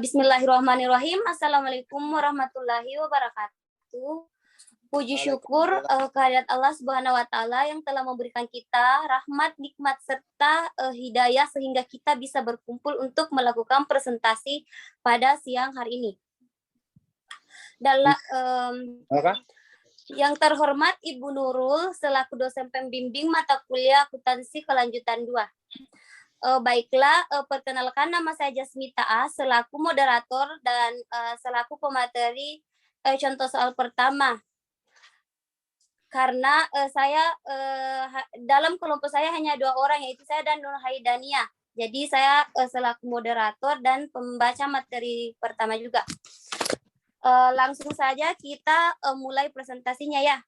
Bismillahirrahmanirrahim. Assalamualaikum warahmatullahi wabarakatuh. Puji syukur kehadirat Allah Subhanahu wa taala yang telah memberikan kita rahmat, nikmat serta hidayah sehingga kita bisa berkumpul untuk melakukan presentasi pada siang hari ini. Yang terhormat Ibu Nurul selaku dosen pembimbing mata kuliah akuntansi kelanjutan 2. Baiklah, perkenalkan nama saya Jasmita A selaku moderator dan selaku pemateri contoh soal pertama. Karena saya dalam kelompok saya hanya 2 orang, yaitu saya dan Nur Haidania. Jadi saya selaku moderator dan pembaca materi pertama juga. Langsung saja kita mulai presentasinya ya.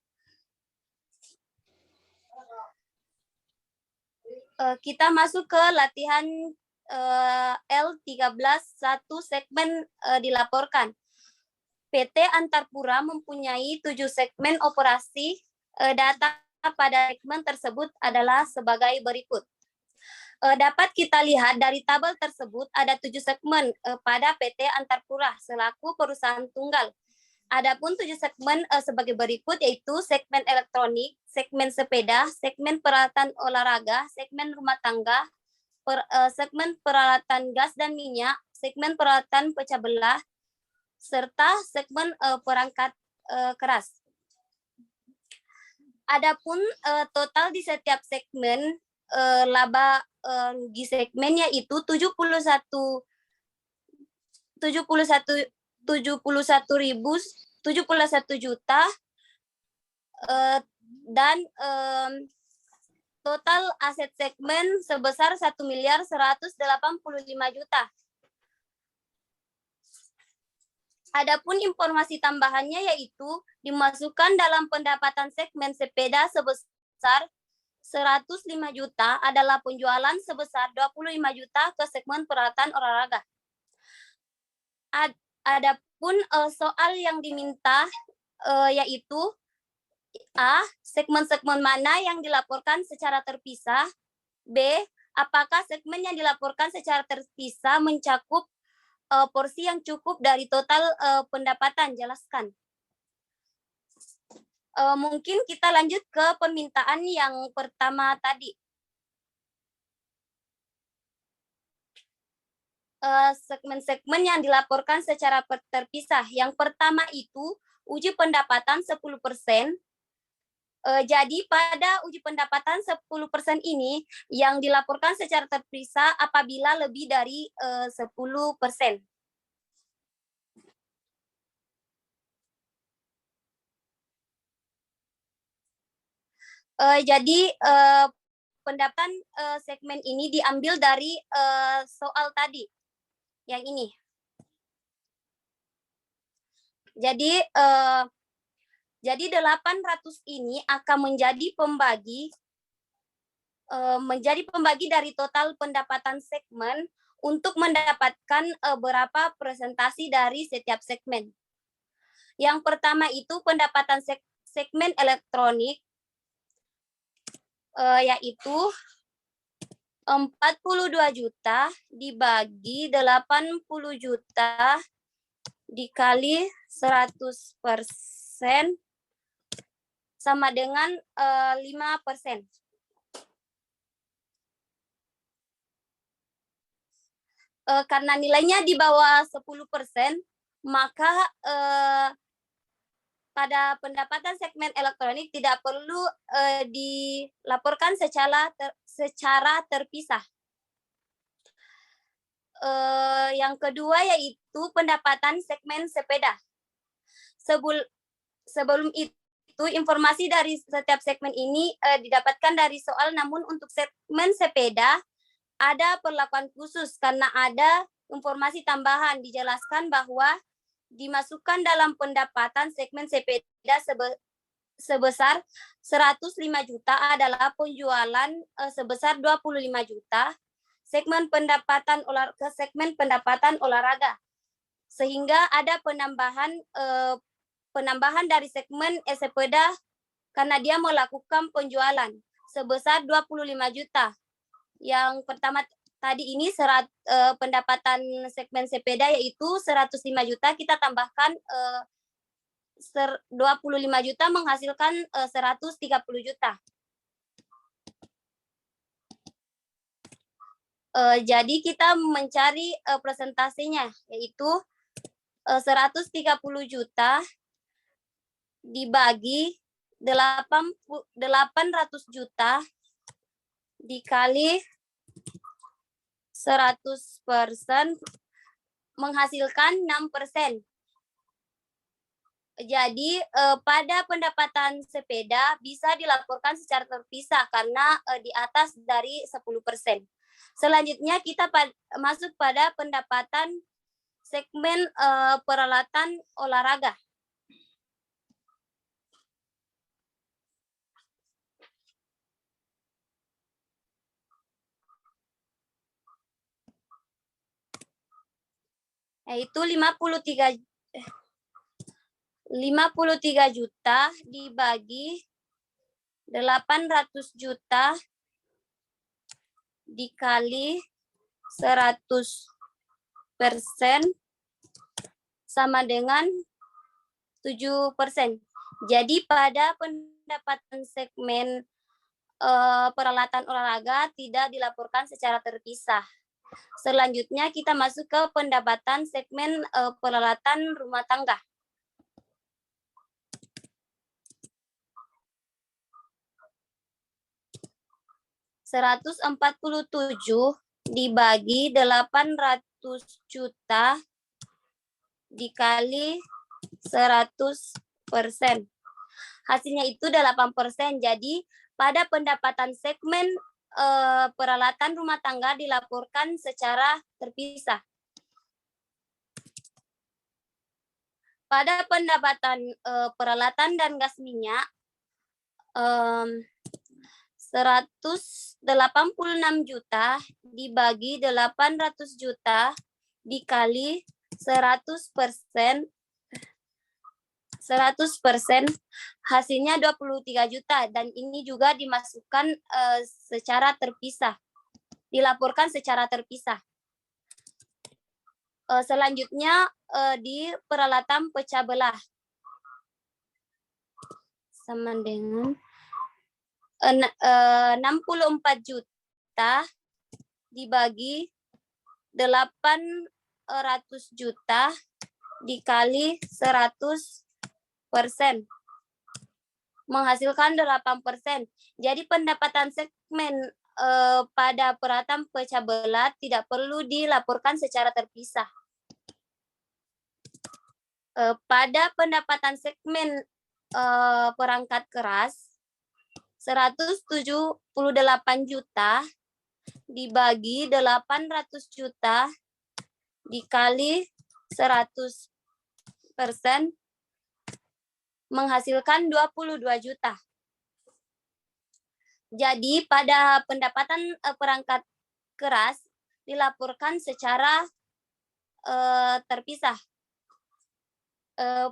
Kita masuk ke latihan L13 1 segmen dilaporkan. PT Antarpura mempunyai 7 segmen operasi. Data pada segmen tersebut adalah sebagai berikut. Dapat kita lihat dari tabel tersebut ada 7 segmen pada PT Antarpura selaku perusahaan tunggal. Adapun 7 segmen sebagai berikut yaitu segmen elektronik, segmen sepeda, segmen peralatan olahraga, segmen rumah tangga, segmen peralatan gas dan minyak, segmen peralatan pecah belah, serta segmen perangkat keras. Adapun total di setiap segmen laba rugi segmen yaitu 71 juta dan total aset segmen sebesar 1.185 juta. Adapun informasi tambahannya yaitu dimasukkan dalam pendapatan segmen sepeda sebesar 105 juta adalah penjualan sebesar 25 juta ke segmen peralatan olahraga. Adapun soal yang diminta yaitu A. Segmen-segmen mana yang dilaporkan secara terpisah? B. Apakah segmen yang dilaporkan secara terpisah mencakup porsi yang cukup dari total pendapatan? Jelaskan. Mungkin kita lanjut ke permintaan yang pertama tadi. Segmen-segmen yang dilaporkan secara terpisah. Yang pertama itu uji pendapatan 10%. Jadi pada uji pendapatan 10% ini yang dilaporkan secara terpisah apabila lebih dari 10%. Jadi pendapatan segmen ini diambil dari soal tadi. Yang ini. Jadi 800 ini akan menjadi pembagi dari total pendapatan segmen untuk mendapatkan berapa presentasi dari setiap segmen. Yang pertama itu pendapatan segmen elektronik yaitu 42 juta dibagi 80 juta dikali 100% sama dengan 5%. Karena nilainya di bawah 10%, maka pada pendapatan segmen elektronik tidak perlu dilaporkan secara terpisah. Yang kedua yaitu pendapatan segmen sepeda. Sebelum itu informasi dari setiap segmen ini didapatkan dari soal, namun untuk segmen sepeda ada perlakuan khusus karena ada informasi tambahan dijelaskan bahwa dimasukkan dalam pendapatan segmen sepeda sebesar 105 juta adalah penjualan sebesar 25 juta segmen pendapatan olahraga, sehingga ada penambahan dari segmen sepeda karena dia melakukan penjualan sebesar 25 juta. Yang pertama tadi ini pendapatan segmen sepeda yaitu 105 juta, kita tambahkan 25 juta menghasilkan 130 juta. Jadi kita mencari presentasinya, yaitu 130 juta dibagi 800 juta dikali 100% menghasilkan 6%. Jadi pada pendapatan sepeda bisa dilaporkan secara terpisah karena di atas dari 10%. Selanjutnya kita masuk pada pendapatan segmen peralatan olahraga. Yaitu 53 juta dibagi 800 juta dikali 100% sama dengan 7%. Jadi pada pendapatan segmen peralatan olahraga tidak dilaporkan secara terpisah. Selanjutnya kita masuk ke pendapatan segmen peralatan rumah tangga. Rp147 dibagi 800 juta dikali 100%. Hasilnya itu 8%. Jadi pada pendapatan segmen peralatan rumah tangga dilaporkan secara terpisah. Pada pendapatan peralatan dan gas minyak 186 juta dibagi 800 juta dikali 100%, hasilnya 23 juta, dan ini juga dimasukkan secara terpisah, dilaporkan secara terpisah. Selanjutnya di peralatan pecah belah sama dengan 64 juta dibagi 800 juta dikali 100%, menghasilkan 8%. Jadi pendapatan segmen pada peralatan pecah belah tidak perlu dilaporkan secara terpisah. Pada pendapatan segmen perangkat keras 178 juta dibagi 800 juta dikali 100% menghasilkan 22 juta. Jadi pada pendapatan perangkat keras dilaporkan secara terpisah.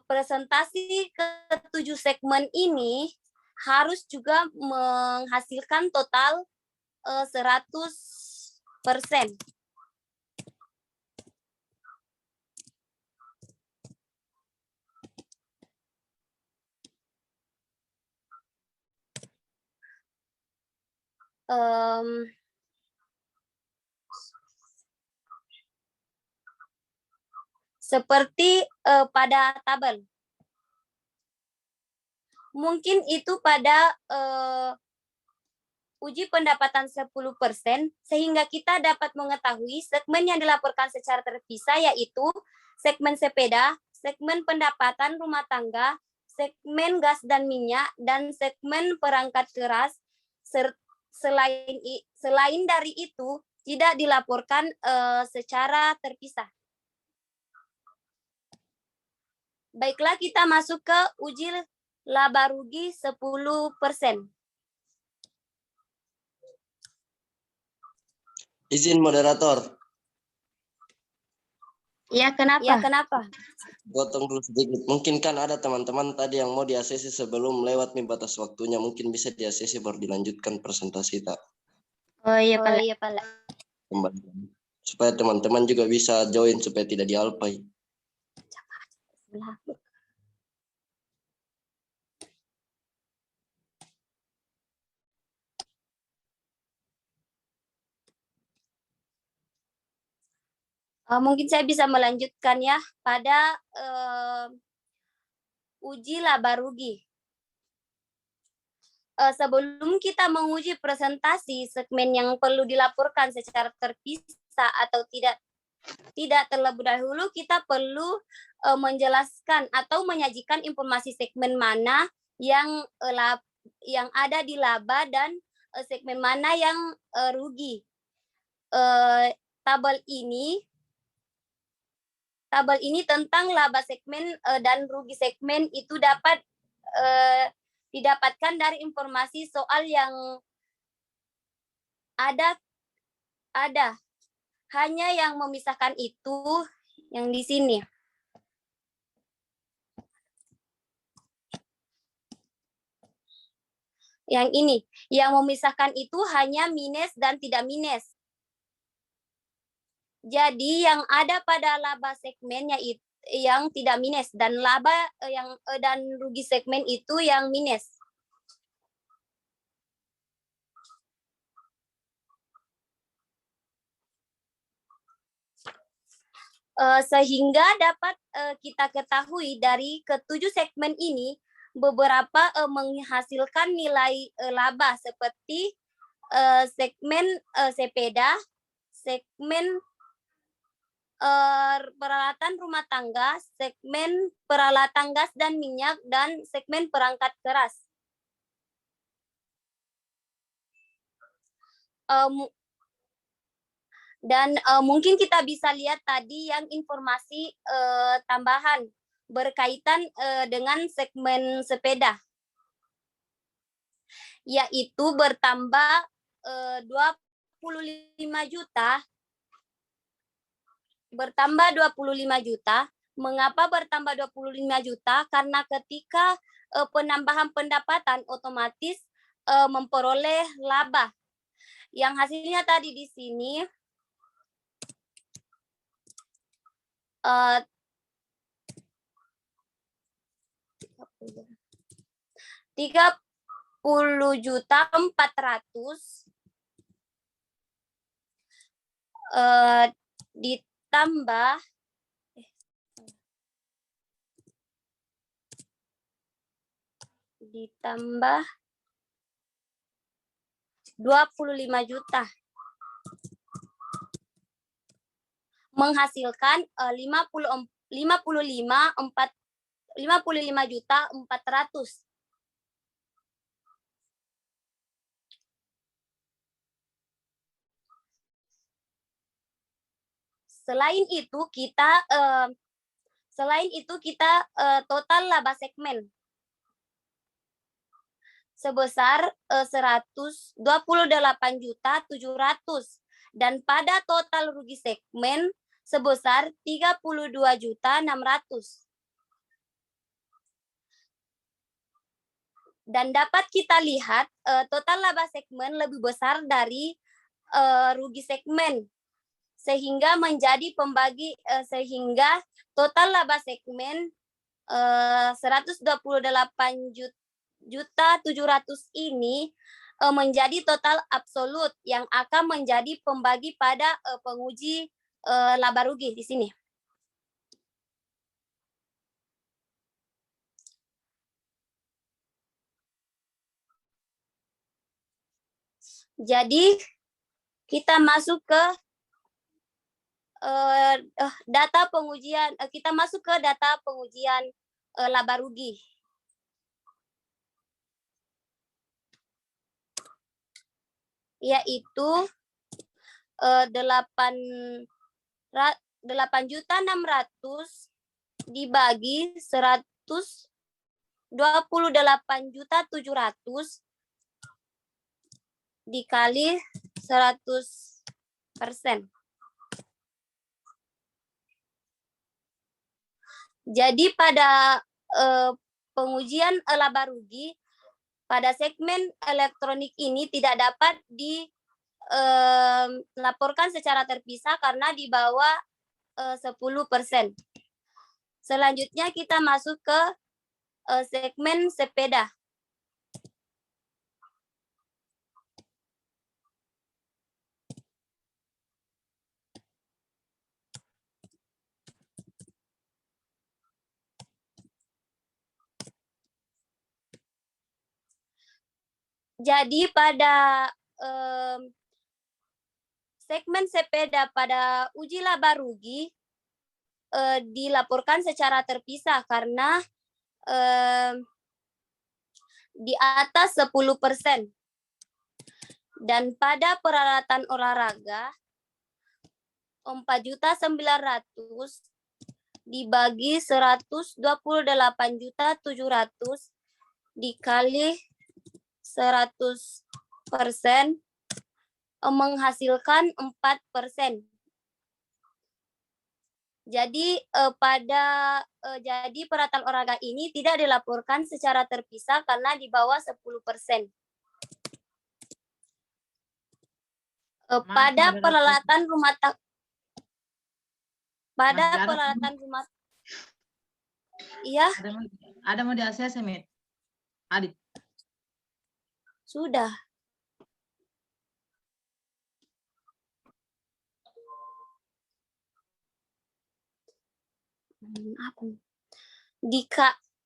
Presentasi ke-7 segmen ini harus juga menghasilkan total 100%. Seperti pada tabel. Mungkin itu pada uji pendapatan 10%, sehingga kita dapat mengetahui segmen yang dilaporkan secara terpisah yaitu segmen sepeda, segmen pendapatan rumah tangga, segmen gas dan minyak, dan segmen perangkat keras. Selain dari itu, tidak dilaporkan secara terpisah. Baiklah, kita masuk ke uji laba rugi 10%. Izin moderator. Ya, kenapa? Ya, kenapa? Potong dulu sedikit. Mungkin kan ada teman-teman tadi yang mau di ACC sebelum lewat nih batas waktunya. Mungkin bisa di ACC baru dilanjutkan presentasi, tak? Oh iya, Pak. kembali. Supaya teman-teman juga bisa join supaya tidak dialpai. Mungkin saya bisa melanjutkan ya pada uji laba rugi. Sebelum kita menguji presentasi segmen yang perlu dilaporkan secara terpisah atau tidak terlebih dahulu, kita perlu menjelaskan atau menyajikan informasi segmen mana yang ada di laba dan segmen mana yang rugi. Tabel ini tentang laba segmen dan rugi segmen itu dapat didapatkan dari informasi soal yang ada hanya yang memisahkan itu yang di sini. Yang ini, yang memisahkan itu hanya minus dan tidak minus. Jadi yang ada pada laba segmennya itu yang tidak minus dan laba dan rugi segmen itu yang minus. Sehingga dapat kita ketahui dari ketujuh segmen ini beberapa menghasilkan nilai laba seperti segmen sepeda, segmen peralatan rumah tangga, segmen peralatan gas dan minyak, dan segmen perangkat keras. Dan mungkin kita bisa lihat tadi yang informasi tambahan berkaitan dengan segmen sepeda, yaitu bertambah 25 juta. Mengapa bertambah 25 juta? Karena ketika penambahan pendapatan otomatis memperoleh laba. Yang hasilnya tadi di sini 30.400.000 ditambah 25 juta menghasilkan 55.400.000. Selain itu kita total laba segmen sebesar 128.700.000 dan pada total rugi segmen sebesar 32.600.000. Dan dapat kita lihat total laba segmen lebih besar dari rugi segmen sehingga menjadi pembagi sehingga total laba segmen 128.700.000 ini menjadi total absolut yang akan menjadi pembagi pada penguji laba rugi di sini. Jadi kita masuk ke data pengujian, laba rugi. Yaitu 8.600.000 dibagi 128.700.000 dikali 100%. Jadi pada pengujian laba rugi pada segmen elektronik ini tidak dapat laporkan secara terpisah karena di bawah 10%. Selanjutnya kita masuk ke segmen sepeda. Jadi pada segmen sepeda pada uji laba rugi dilaporkan secara terpisah karena di atas 10%. Dan pada peralatan olahraga 4.900.000 dibagi 128.700.000 dikali 100% menghasilkan 4%. Jadi jadi peralatan olahraga ini tidak dilaporkan secara terpisah karena di bawah 10%. Pada peralatan rumah iya. Ada mau di ACC, Mit? Adit. Sudah.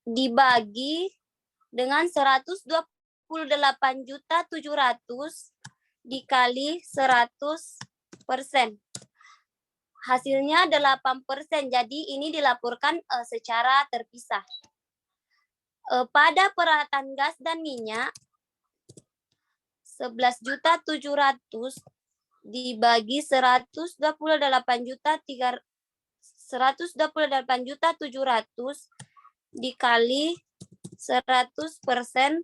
Dibagi dengan 128.700.000 dikali 100%. Hasilnya 8%. Jadi ini dilaporkan secara terpisah. Pada peralatan gas dan minyak 11.700.000 dibagi 128.700.000 dikali 100%.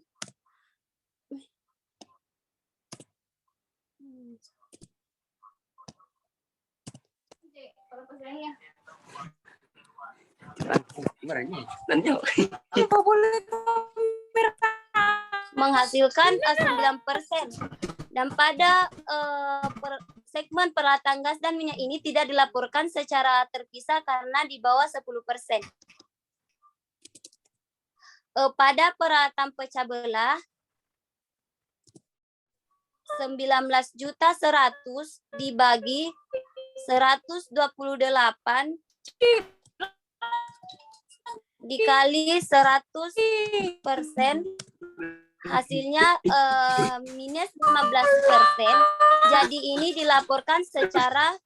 Menghasilkan 9%. Dan pada segmen peralatan gas dan minyak ini tidak dilaporkan secara terpisah karena di bawah 10%. Pada peralatan pecah belah 19.100.000 dibagi 128 dikali 100%, hasilnya minus 15%. Jadi ini dilaporkan secara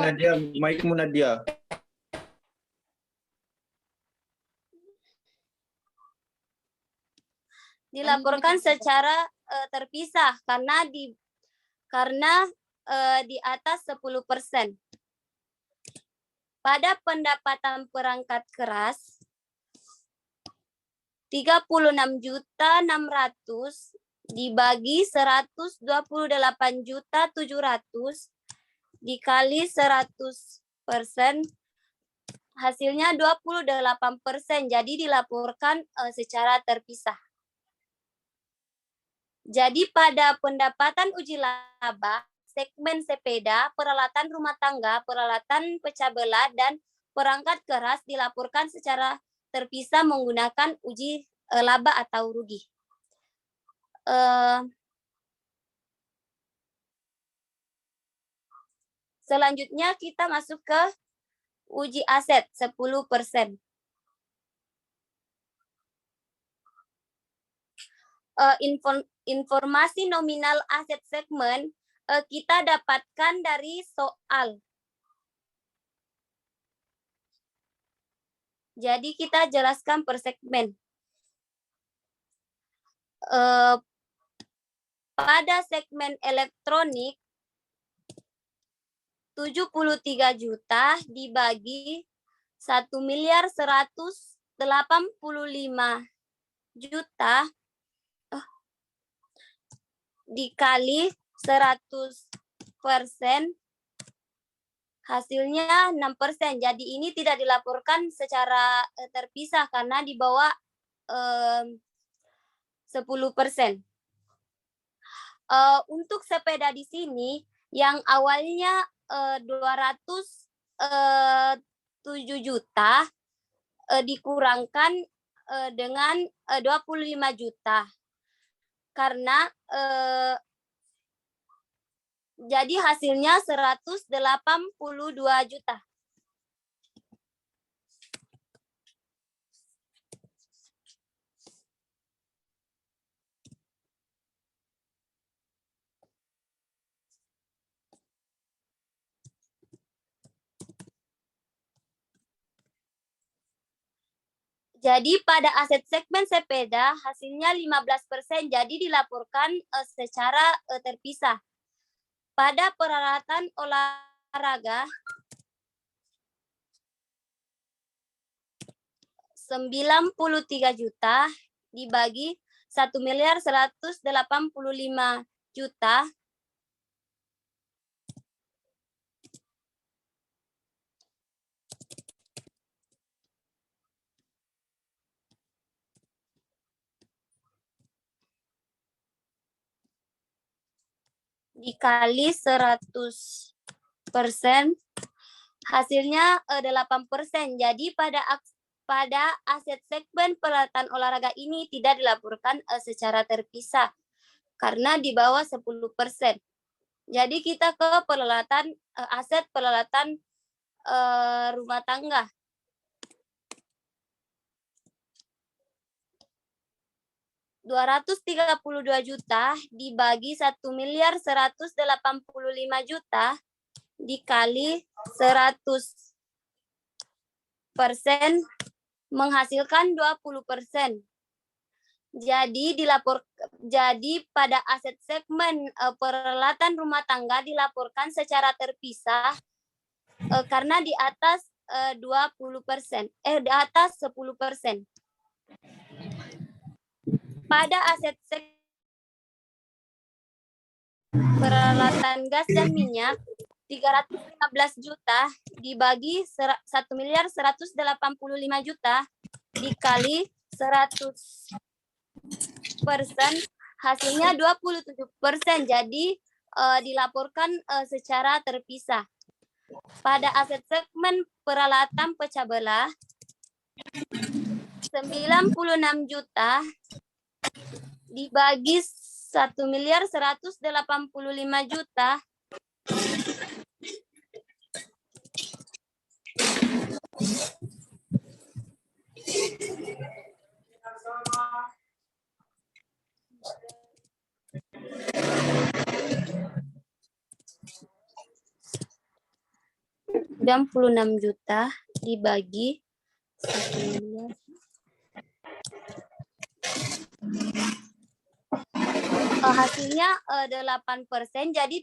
Nadia, mic-mu Nadia. terpisah karena di atas 10%. Pada pendapatan perangkat keras 36.600.000 dibagi 128.700.000 dikali 100%, hasilnya 28%. Jadi dilaporkan secara terpisah. Jadi pada pendapatan uji laba, segmen sepeda, peralatan rumah tangga, peralatan pecah belah, dan perangkat keras dilaporkan secara terpisah menggunakan uji laba atau rugi. Selanjutnya kita masuk ke uji aset 10%. Informasi nominal aset segmen kita dapatkan dari soal. Jadi kita jelaskan per segmen. Pada segmen elektronik 73 juta dibagi 1.185 juta dikali 100%, hasilnya 6%. Jadi ini tidak dilaporkan secara terpisah karena di bawah 10%. Untuk sepeda di sini yang awalnya 207 juta dikurangkan dengan 25 juta karena jadi hasilnya 182 juta. Jadi pada aset segmen sepeda hasilnya 15%, jadi dilaporkan secara terpisah. Pada peralatan olahraga 93 juta dibagi 1.185 juta dikali 100%, hasilnya 8%. Jadi pada aset segmen peralatan olahraga ini tidak dilaporkan secara terpisah karena di bawah 10%. Jadi kita ke peralatan aset peralatan rumah tangga. Rp232 juta dibagi 1.185 juta dikali 100% menghasilkan 20%. Jadi pada aset segmen peralatan rumah tangga dilaporkan secara terpisah karena di atas 20%, di atas 10%. Pada aset peralatan gas dan minyak 315 juta dibagi 1.185 juta dikali 100%, hasilnya 27%. Jadi dilaporkan secara terpisah. Pada aset segmen peralatan pecah belah 96 juta dibagi 1.185 juta dibagi 1 miliar. Hasilnya 8%, jadi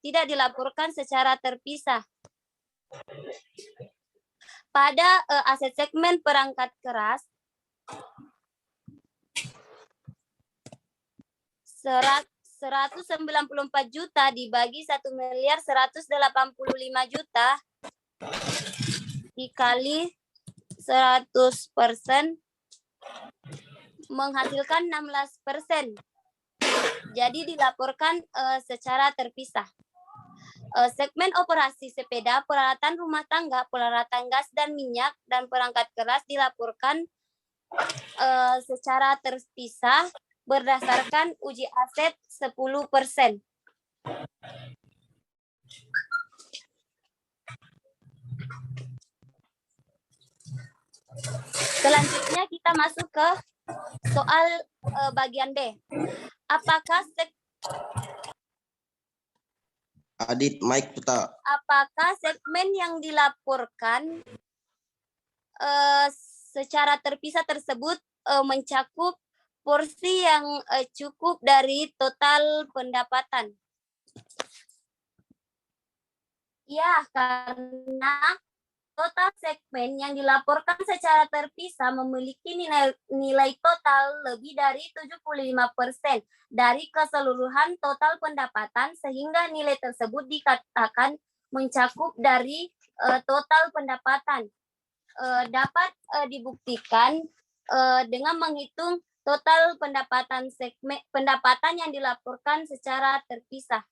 tidak dilaporkan secara terpisah. Pada aset segmen perangkat keras 194 juta dibagi 1.185 juta dikali 100% menghasilkan 16%. Jadi dilaporkan secara terpisah. Segmen operasi sepeda, peralatan rumah tangga, peralatan gas dan minyak, dan perangkat keras dilaporkan secara terpisah berdasarkan uji aset 10%. Selanjutnya kita masuk ke soal bagian B. Apakah segmen yang dilaporkan secara terpisah tersebut mencakup porsi yang cukup dari total pendapatan? Ya, karena total segmen yang dilaporkan secara terpisah memiliki nilai total lebih dari 75% dari keseluruhan total pendapatan, sehingga nilai tersebut dikatakan mencakup dari total pendapatan. Dapat dibuktikan dengan menghitung total pendapatan yang dilaporkan secara terpisah.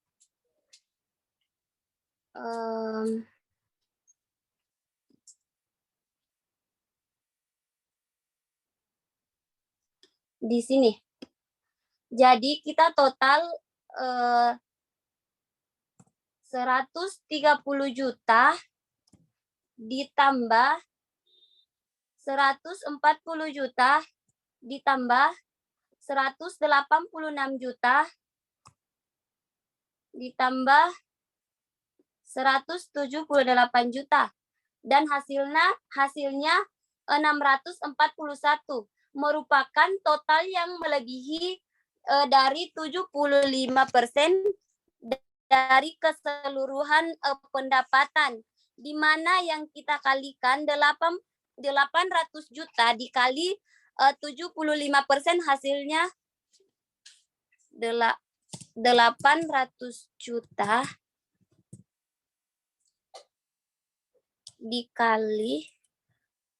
Di sini. Jadi kita total 130 juta ditambah 140 juta ditambah 186 juta ditambah 178 juta dan hasilnya 641 merupakan total yang melebihi dari 75% dari keseluruhan pendapatan, di mana yang kita kalikan 800 juta dikali 75% hasilnya 800 juta dikali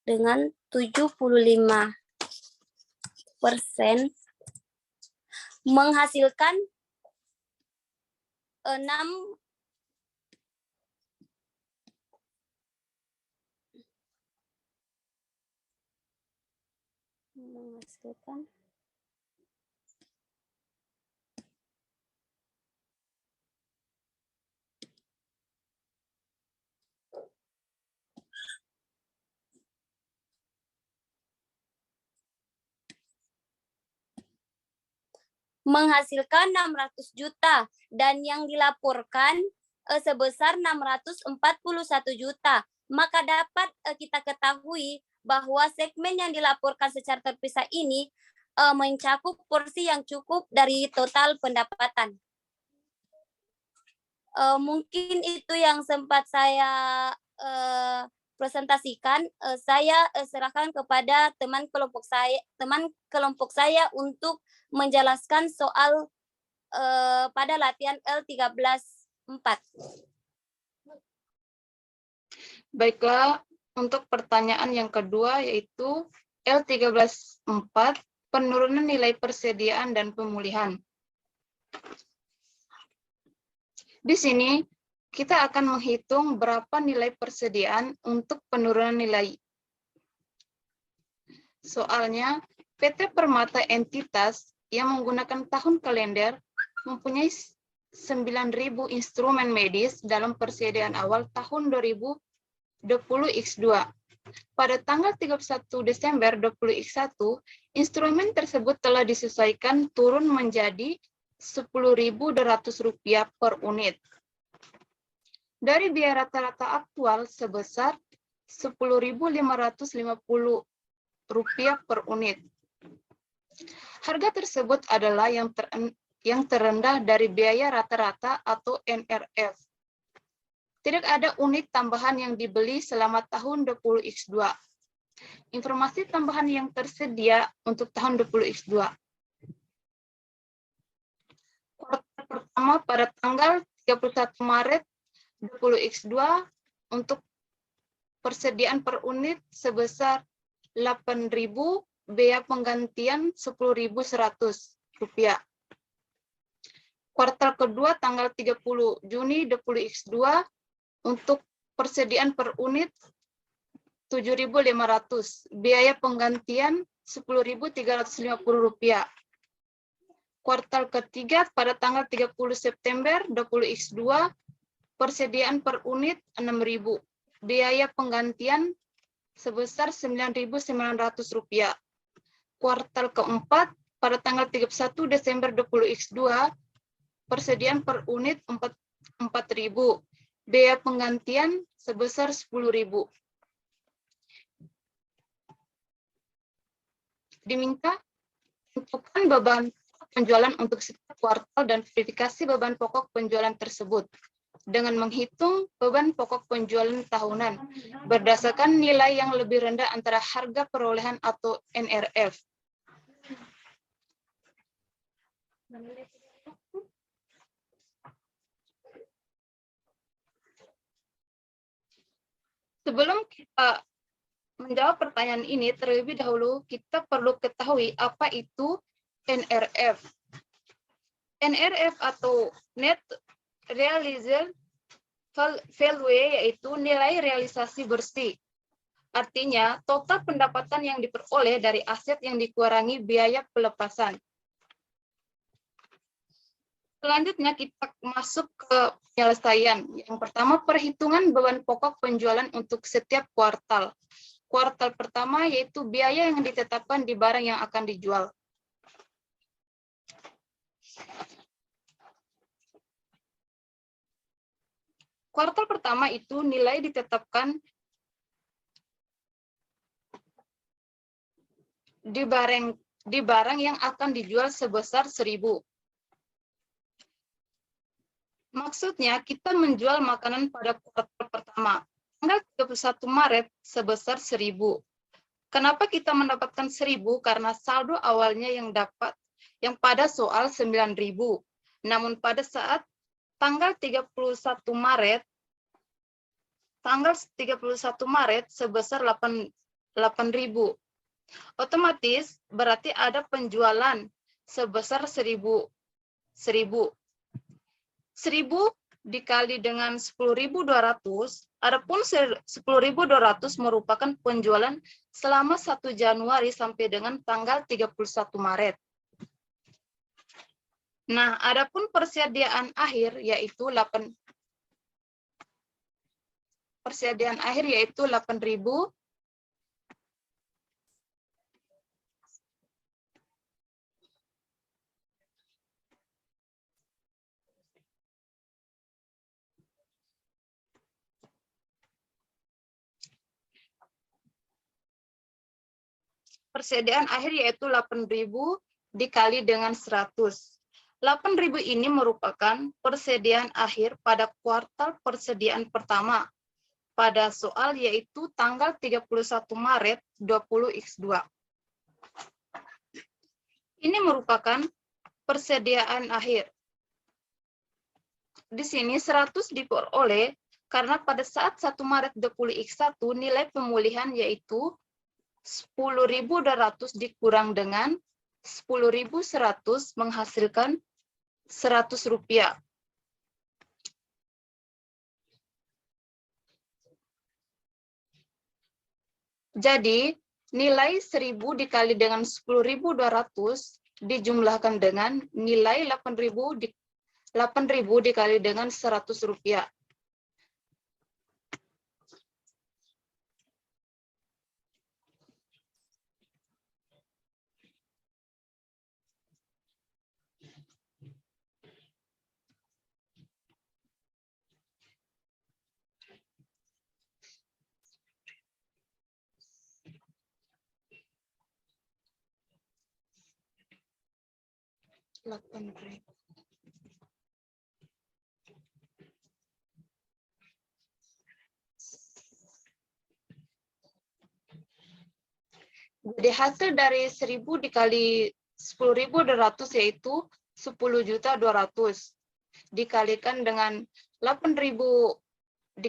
dengan 75% menghasilkan 6 menghasilkan 600 juta dan yang dilaporkan sebesar 641 juta. Maka dapat kita ketahui bahwa segmen yang dilaporkan secara terpisah ini mencakup porsi yang cukup dari total pendapatan. Mungkin itu yang sempat saya presentasikan. Saya serahkan kepada teman kelompok saya untuk menjelaskan soal pada latihan L13-4. Baiklah, untuk pertanyaan yang kedua yaitu L13-4, penurunan nilai persediaan dan pemulihan. Di sini kita akan menghitung berapa nilai persediaan untuk penurunan nilai. Soalnya, PT Permata Entitas yang menggunakan tahun kalender mempunyai 9.000 instrumen medis dalam persediaan awal tahun 2020X2. Pada tanggal 31 Desember 20X1, instrumen tersebut telah disesuaikan turun menjadi Rp10.200 per unit. Dari biaya rata-rata aktual sebesar Rp10.550 per unit. Harga tersebut adalah yang terendah dari biaya rata-rata atau NRF. Tidak ada unit tambahan yang dibeli selama tahun 20X2. Informasi tambahan yang tersedia untuk tahun 20X2. Kuartal pertama pada tanggal 31 Maret 20X2 untuk persediaan per unit sebesar 8.000, biaya penggantian Rp10.100. Kuartal kedua tanggal 30 Juni 20X2 untuk persediaan per unit Rp7.500, biaya penggantian Rp10.350. Kuartal ketiga pada tanggal 30 September 20X2 persediaan per unit 6.000, biaya penggantian sebesar Rp9.900. Kuartal keempat pada tanggal 31 Desember 20X2 persediaan per unit 4.000, biaya penggantian sebesar Rp10.000. Diminta tentukan beban penjualan untuk setiap kuartal dan verifikasi beban pokok penjualan tersebut dengan menghitung beban pokok penjualan tahunan berdasarkan nilai yang lebih rendah antara harga perolehan atau NRF. Sebelum kita menjawab pertanyaan ini, terlebih dahulu kita perlu ketahui apa itu NRF. NRF atau Net Realized Value yaitu nilai realisasi bersih. Artinya, total pendapatan yang diperoleh dari aset yang dikurangi biaya pelepasan. Selanjutnya kita masuk ke penyelesaian. Yang pertama, perhitungan beban pokok penjualan untuk setiap kuartal. Kuartal pertama yaitu biaya yang ditetapkan di barang yang akan dijual. Kuartal pertama itu nilai ditetapkan di barang yang akan dijual sebesar 1.000. Maksudnya kita menjual makanan pada kuartal pertama, tanggal 31 Maret sebesar 1.000. Kenapa kita mendapatkan 1.000? Karena saldo awalnya yang pada soal 9.000. Namun pada saat tanggal 31 Maret sebesar 8.000. Otomatis berarti ada penjualan sebesar 1.000. 1.000 dikali dengan 10.200, adapun 10.200 merupakan penjualan selama 1 Januari sampai dengan tanggal 31 Maret. Nah, adapun persediaan akhir yaitu 8.000 dikali dengan 100. 8.000 ini merupakan persediaan akhir pada kuartal persediaan pertama pada soal yaitu tanggal 31 Maret 20x2. Ini merupakan persediaan akhir. Di sini 100 diperoleh karena pada saat 1 Maret 20x1 nilai pemulihan yaitu 10.200 dikurang dengan 10.100 menghasilkan 100 rupiah. Jadi, nilai 1.000 dikali dengan 10.200 dijumlahkan dengan nilai 8.000 dikali dengan 100 rupiah. Jadi hasil dari 1.000 dikali 10.200 yaitu 10.200.000 dikalikan dengan 8.000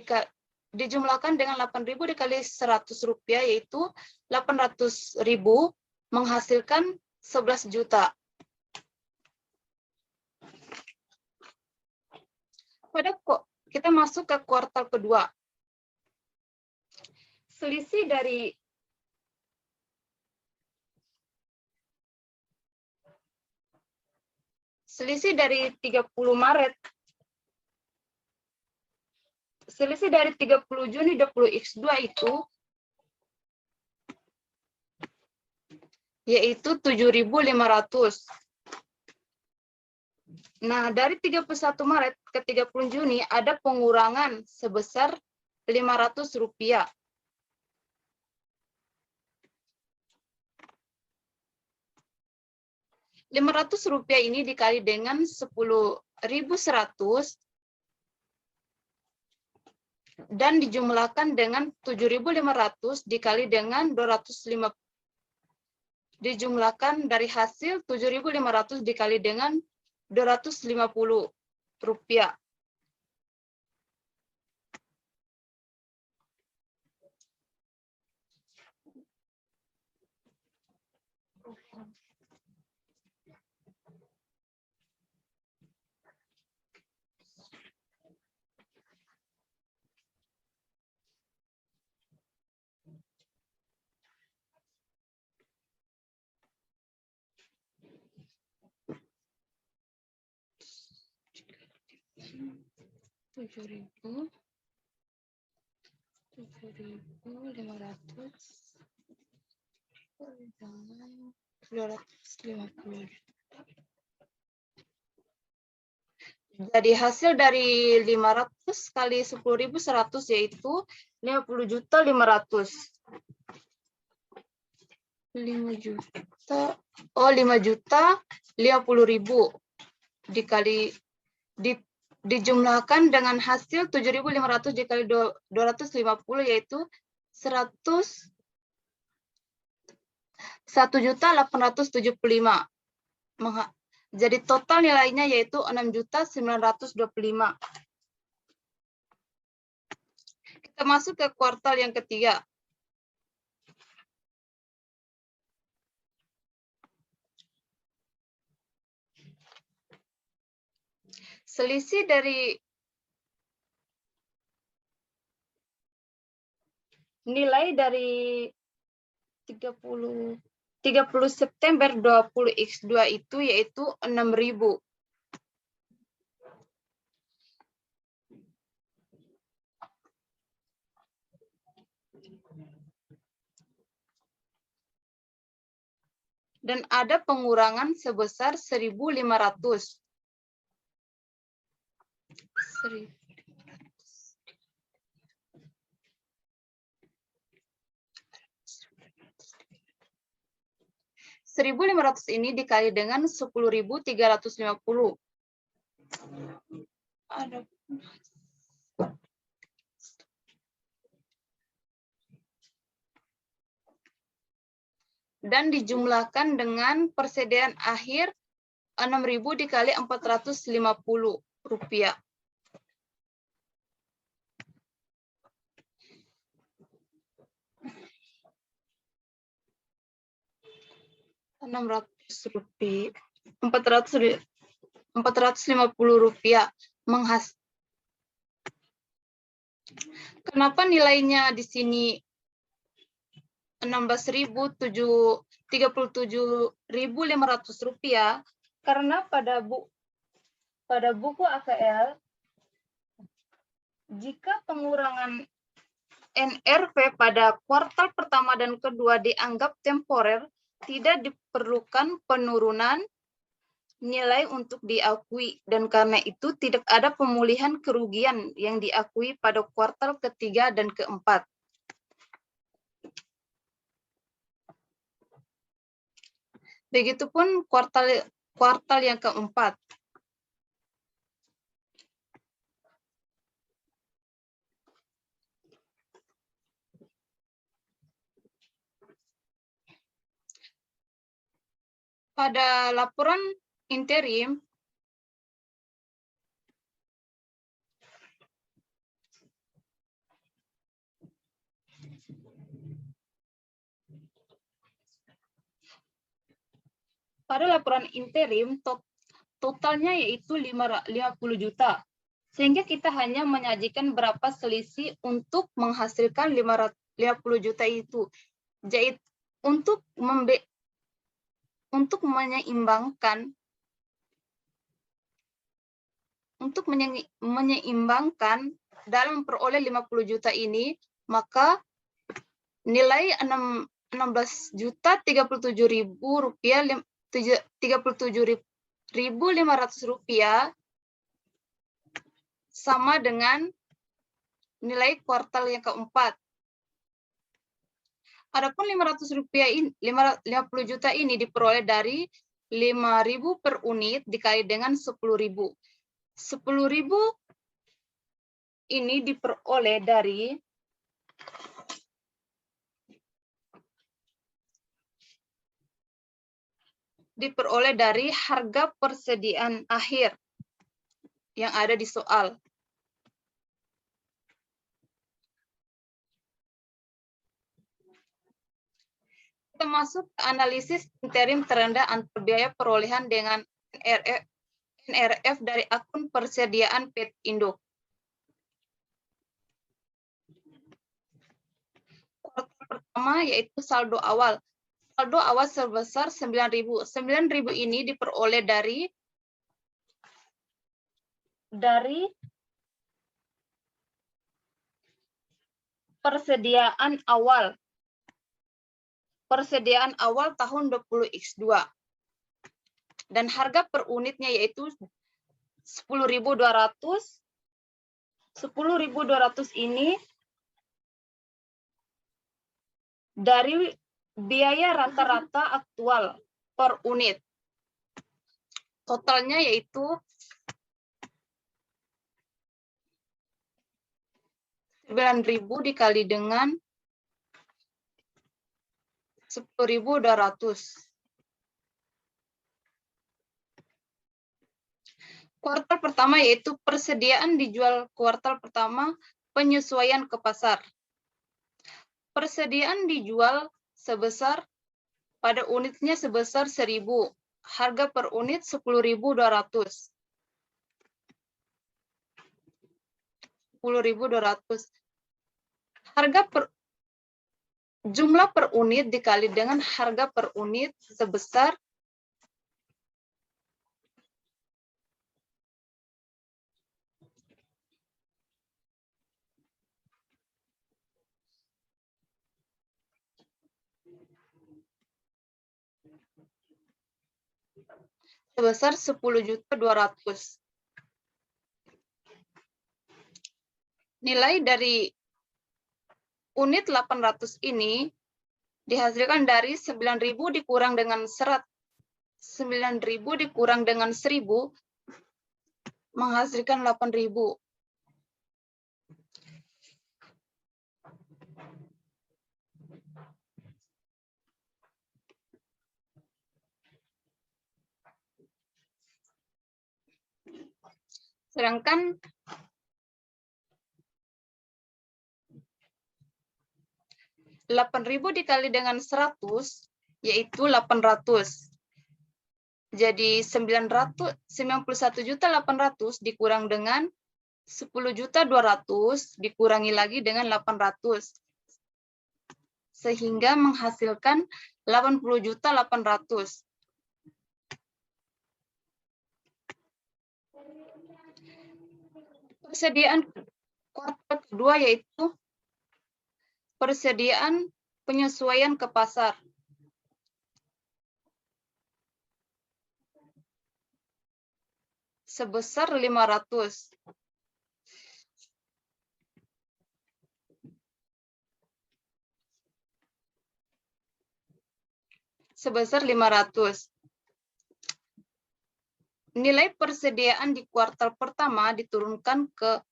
dijumlahkan dengan 8.000 dikali 100 rupiah yaitu 800.000 menghasilkan 11 juta. Kita masuk ke kuartal kedua. Selisih dari Selisih dari 30 Juni 20x2 itu yaitu 7.500. Nah, dari 31 Maret ke 30 Juni ada pengurangan sebesar 500 rupiah. Rp500 ini dikali dengan 10.100 dan dijumlahkan dengan 7.500 dikali dengan 250. Dijumlahkan dari hasil 7.500 dikali dengan 250 rupiah. 7.500. 250. Jadi hasil dari 500 kali 10.100 yaitu 50.500.000. 5.050.000 dikali dijumlahkan dengan hasil 7.500 dikali 250 yaitu 101.875. Jadi total nilainya yaitu 6.925. Kita masuk ke kuartal yang ketiga. Selisih dari nilai dari 30 September 20X2 itu yaitu 6.000. Dan ada pengurangan sebesar 1.500. $1.500 ini dikali dengan 10.350. Dan dijumlahkan dengan persediaan akhir 6.000 dikali 450 rupiah. Rp600, 450 rupiah. Kenapa nilainya di sini 37.500 rupiah? Karena pada buku AKL, jika pengurangan NRV pada kuartal pertama dan kedua dianggap temporer, tidak diperlukan penurunan nilai untuk diakui, dan karena itu tidak ada pemulihan kerugian yang diakui pada kuartal ketiga dan keempat. Begitupun kuartal yang keempat. Pada laporan interim, totalnya yaitu 50 juta. Sehingga kita hanya menyajikan berapa selisih untuk menghasilkan 50 juta itu. Jadi untuk menyeimbangkan dalam memperoleh 50 juta ini, maka nilai 16.037.000 rupiah, 37.500 rupiah sama dengan nilai kuartal yang keempat. Adapun 50 juta ini diperoleh dari 5.000 per unit dikali dengan 10.000. 10.000 ini diperoleh dari harga persediaan akhir yang ada di soal. Kita masuk ke analisis interim terendah antar biaya perolehan dengan NRF dari akun persediaan PT Indo. Kuartal pertama yaitu saldo awal. Saldo awal sebesar 9.000. 9.000 ini diperoleh dari persediaan awal. Persediaan awal tahun 20X2. Dan harga per unitnya yaitu 10.200. 10.200 ini dari biaya rata-rata aktual per unit. Totalnya yaitu 9.000 dikali dengan 10.200. Kuartal pertama yaitu persediaan dijual kuartal pertama, penyesuaian ke pasar. Persediaan dijual sebesar pada unitnya sebesar 1.000. Harga per unit 10.200. 10.200. Jumlah per unit dikali dengan harga per unit sebesar 10.200.000. Nilai dari unit 800 ini dihasilkan dari 9.000 dikurang dengan 9.000 dikurang dengan 1.000 menghasilkan 8.000. Sedangkan Rp8.000 dikali dengan 100 yaitu 800. Jadi 91.800.000 dikurang dengan 10.200.000 dikurangi lagi dengan 800. Sehingga menghasilkan 80.800.000. Persediaan kuartal kedua yaitu persediaan penyesuaian ke pasar. Sebesar 500. Sebesar 500. Nilai persediaan di kuartal pertama diturunkan ke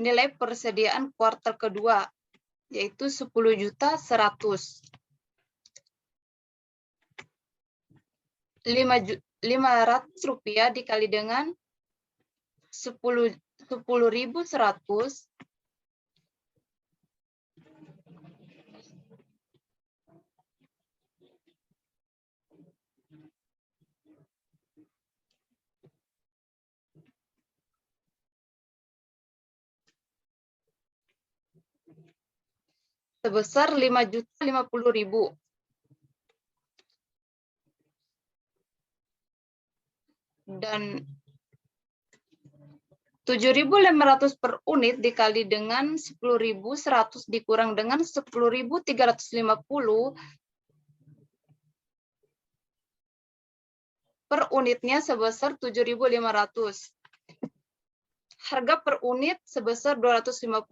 nilai persediaan kuartal kedua, yaitu 10.100.000. Rp500 dikali dengan 10.100 sebesar 5.050.000. Dan 7.500 per unit dikali dengan 10.100 dikurang dengan 10.350 per unitnya sebesar 7.500. Harga per unit sebesar 250.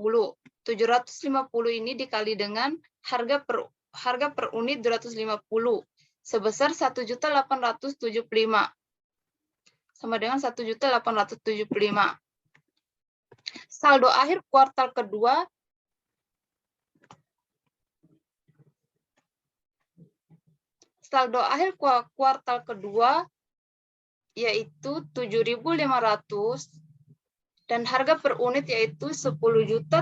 750 ini dikali dengan harga per unit 250 sebesar 1.875. Sama dengan 1.875. Saldo akhir kuartal kedua kuartal kedua yaitu 7.500 dan harga per unit yaitu 10.350.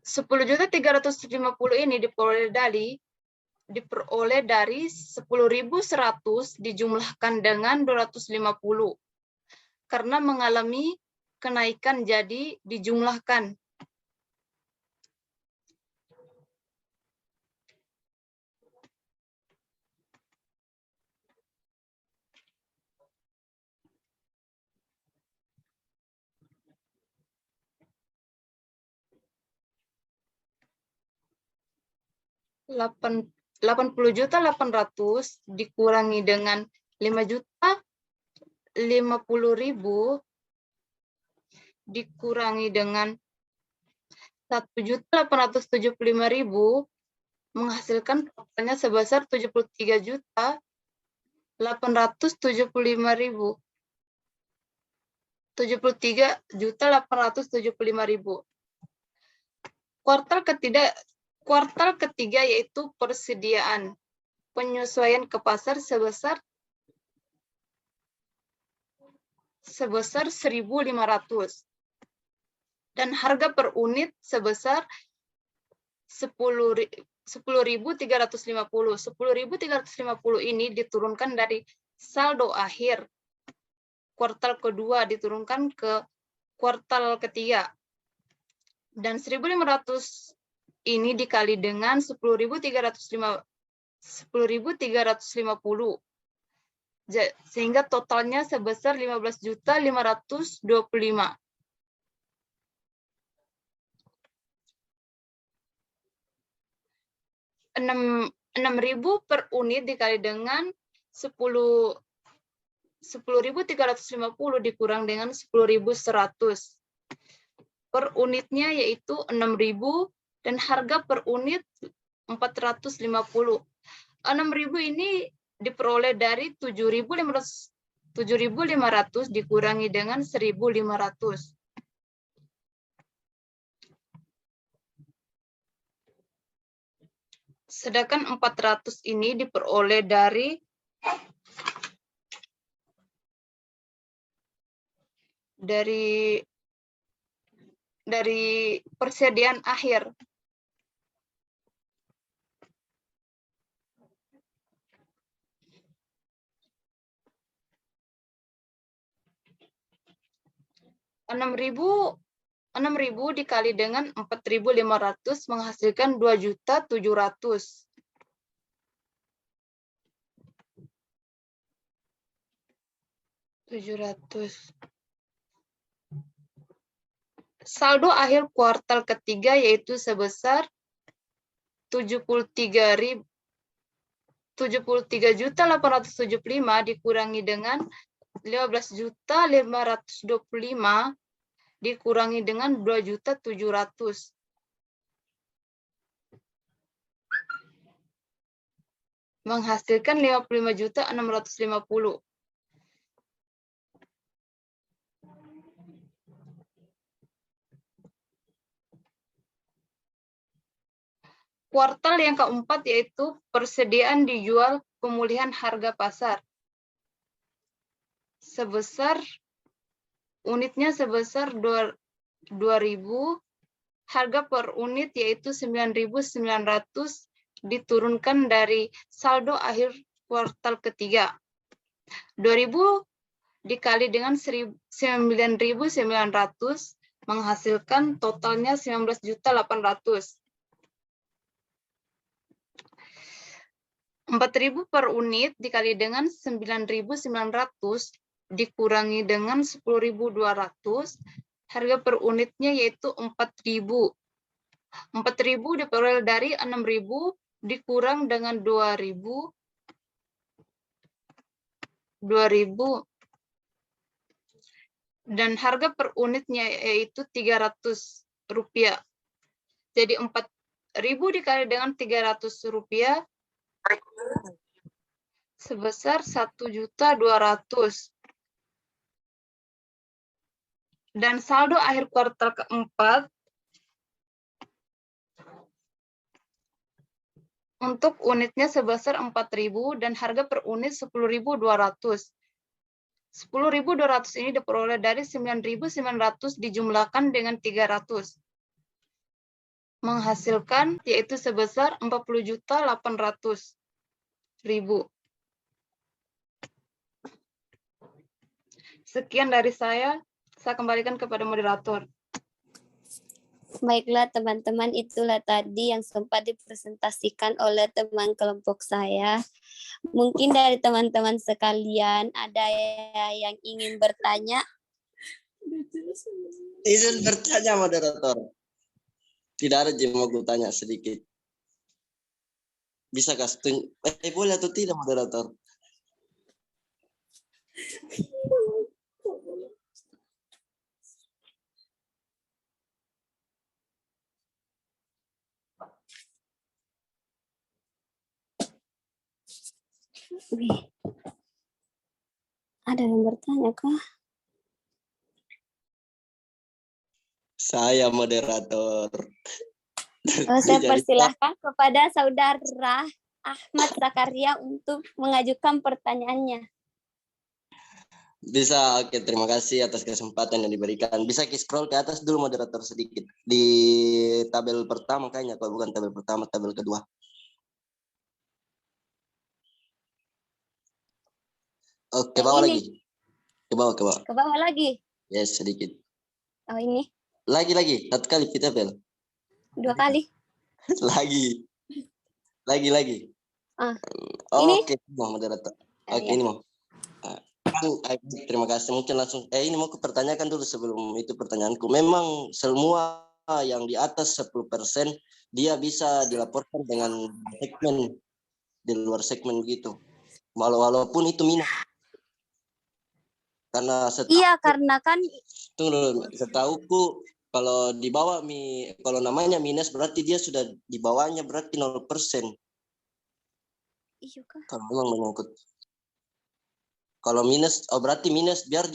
10.350 ini diperoleh dari 10.100 dijumlahkan dengan 250 karena mengalami kenaikan jadi dijumlahkan. 80.800.000 dikurangi dengan 5.050.000 dikurangi dengan 1.875.000 menghasilkan totalnya sebesar 73.875.000. 73.875.000. Kuartal ketiga yaitu persediaan penyesuaian ke pasar sebesar 1.500 dan harga per unit sebesar 10.350. 10.350 ini diturunkan dari saldo akhir kuartal kedua diturunkan ke kuartal ketiga. Dan 1.500 ini dikali dengan 10.350 sehingga totalnya sebesar 15.525. 6.000 per unit dikali dengan 10.350 dikurang dengan 10.100. Per unitnya yaitu 6.000 dan harga per unit 450. 6.000 ini diperoleh dari 7.500 dikurangi dengan 1.500. Sedangkan 400 ini diperoleh dari persediaan akhir. Enam ribu dikali dengan 4.500 menghasilkan 2.700.000. Saldo akhir kuartal ketiga yaitu sebesar 73.875 dikurangi dengan 15.525 dikurangi dengan 2.700.000. Menghasilkan 55.650. Kuartal yang keempat yaitu persediaan dijual pemulihan harga pasar. Unitnya sebesar 2.000, harga per unit yaitu 9.900 diturunkan dari saldo akhir kuartal ketiga. 2.000 dikali dengan 9.900 menghasilkan totalnya 19.800. 4.000 per unit dikali dengan 9.900 dikurangi dengan 10.200, harga per unitnya yaitu 4.000. 4.000 diperoleh dari 6.000 dikurang dengan 2.000 dan harga per unitnya yaitu 300 rupiah. Jadi 4.000 dikali dengan 300 rupiah sebesar 1.200.000. Dan saldo akhir kuartal keempat untuk unitnya sebesar 4.000 dan harga per unit 10.200. 10.200 ini diperoleh dari 9.900 dijumlahkan dengan 300. Menghasilkan yaitu sebesar 40.800.000. Sekian dari saya kembalikan kepada moderator. Baiklah teman-teman, itulah tadi yang sempat dipresentasikan oleh teman kelompok saya. Mungkin dari teman-teman sekalian ada yang ingin bertanya? Izin bertanya moderator. Tidak ada, Jim, mau tanya sedikit. bisa kasih tunjuk. Boleh atau tidak moderator? Wih. Ada yang bertanya kah? Saya moderator. Saya Jadi, persilahkan kepada saudara Ahmad Zakaria untuk mengajukan pertanyaannya. bisa, oke, terima kasih atas kesempatan yang diberikan. Bisa scroll ke atas dulu moderator sedikit. Di tabel pertama kayaknya, kalau bukan tabel pertama, tabel kedua. Oh, ke Yang bawah ini. lagi. Ke bawah, ke bawah. Ke bawah lagi. Yes, sedikit. Oh ini. Lagi, satu kali kita tabel. 2 kali. Lagi. Lagi. Ah, ini? Oke, mau moderator. Oke, Ya. ini mau. Terima kasih. Mungkin langsung. Ini mau aku pertanyakan dulu sebelum itu pertanyaanku. Memang semua yang di atas 10% dia bisa dilaporkan dengan segmen di luar segmen gitu. Walaupun itu minus. Karena Iya, karena kan setahuku kalau di bawah kalau namanya minus berarti dia sudah di bawahnya berarti 0%. iya kah? Kalau memang menyangkut. Kalau minus, berarti minus biar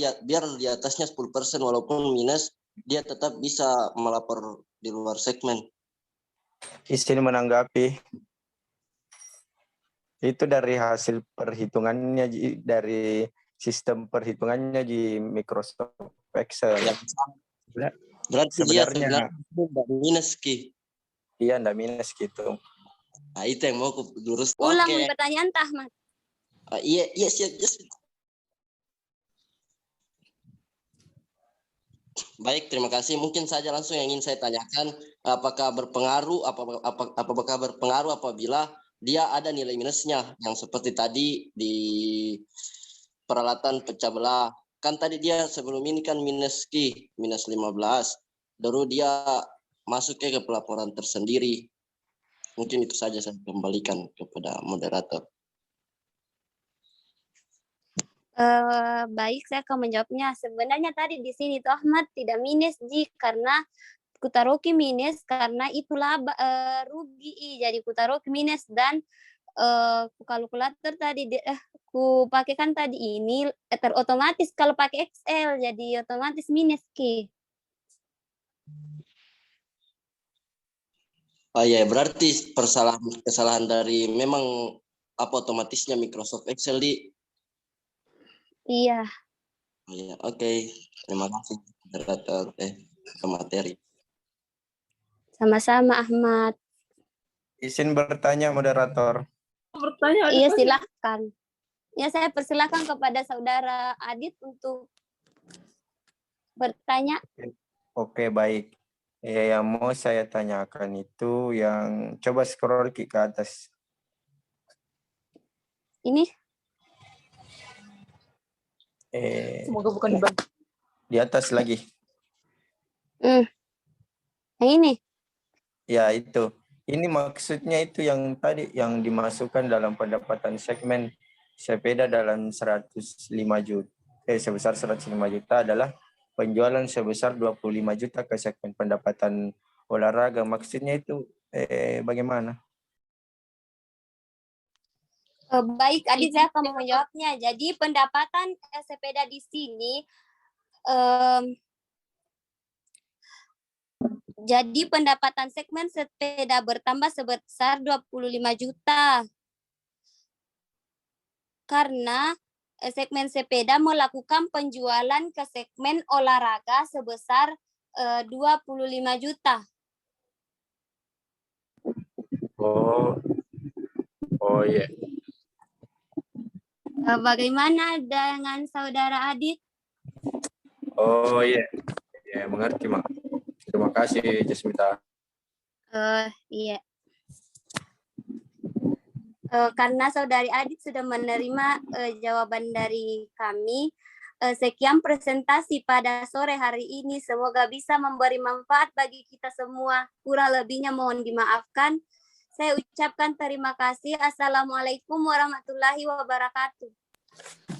di atasnya 10% walaupun minus dia tetap bisa melapor di luar segmen. Izin menanggapi. Itu dari hasil perhitungannya, dari sistem perhitungannya di Microsoft Excel. Ya, berarti Sebenarnya dia minus Ki. iya enggak minus gitu. Nah, itu yang mau aku lurus. Ulang Oke. pertanyaan Ahmad. Iya, siap. Baik, terima kasih. Mungkin saja langsung yang ingin saya tanyakan, apakah berpengaruh apabila dia ada nilai minusnya yang seperti tadi di peralatan pecah belah. Kan tadi dia sebelum ini kan minus 15. Baru dia masuk ke pelaporan tersendiri. Mungkin itu saja saya kembalikan kepada moderator. Baik, saya akan menjawabnya. Sebenarnya tadi di sini tuh Ahmad tidak minus karena kutaruki minus karena itu laba rugi, jadi kutaruki minus dan kalkulator tadi ku pakai kan tadi ini terotomatis kalau pakai Excel jadi otomatis minus Ki. Oh iya, berarti kesalahan dari memang otomatisnya Microsoft Excel di. Iya. Iya, oke. Terima kasih moderator ke materi. Sama-sama Ahmad. Izin bertanya moderator. Iya silakan. Ya saya persilakan kepada saudara Adit untuk bertanya. Oke, baik. Yang mau saya tanyakan itu yang coba scroll ke atas. Ini Semoga bukan di atas lagi. yang ini. Ya, itu. Ini maksudnya itu yang tadi yang dimasukkan dalam pendapatan segmen sepeda dalam 105 juta. Sebesar 105 juta adalah penjualan sebesar 25 juta ke segmen pendapatan olahraga. Maksudnya itu bagaimana? Baik, Adit saya akan menjawabnya. Jadi pendapatan sepeda di sini jadi pendapatan segmen sepeda bertambah sebesar 25 juta. Karena segmen sepeda melakukan penjualan ke segmen olahraga sebesar 25 juta. Oh iya. Bagaimana dengan saudara Adit? Oh iya. Ya, mengerti, Mak. Terima kasih, Jasmita. Iya. Karena saudari Adit sudah menerima jawaban dari kami, sekian presentasi pada sore hari ini. Semoga bisa memberi manfaat bagi kita semua. Kurang lebihnya mohon dimaafkan. Saya ucapkan terima kasih. Assalamualaikum warahmatullahi wabarakatuh.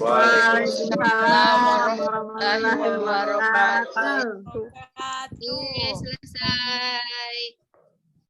Waalaikumsalam warahmatullahi wabarakatuh. Selesai.